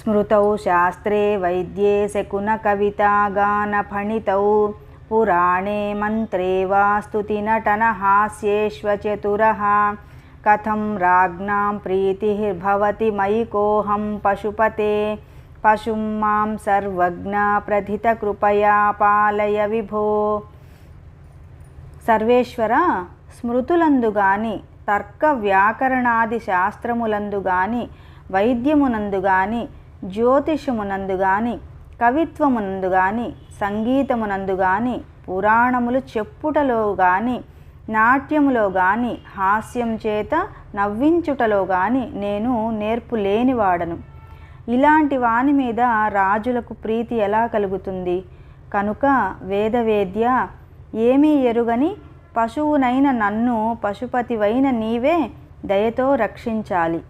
స్మృతౌ శాస్త్రే వైద్యే శకునకవితాగానఫణితౌ పురాణే మంత్రే వా స్తుతినటనహాస్యేష్వచతురః కథం రాజ్ఞాం ప్రీతిర్భవతి మయి కోహం పశుపతే పశుం మాం సర్వజ్ఞ ప్రథిత కృపయా పాలయ విభో. సర్వేశ్వర, స్మృతులందు గాని తర్క వ్యాకరణాది శాస్త్రములందు గాని వైద్యమునందు గాని జ్యోతిషమునందు గాని కవిత్వమునందు గాని సంగీతమునందు గాని పురాణములు చెప్పుటలో గాని నాట్యములో గాని హాస్యం చేత నవ్వించుటలో గాని నేను నేర్పులేనివాడను. ఇలాంటి వాని మీద రాజులకు ప్రీతి ఎలా కలుగుతుంది? కనుక వేదవేద్య, ఏమీ ఎరుగని పశువునైన నన్ను పశుపతివైన నీవే దయతో రక్షించాలి.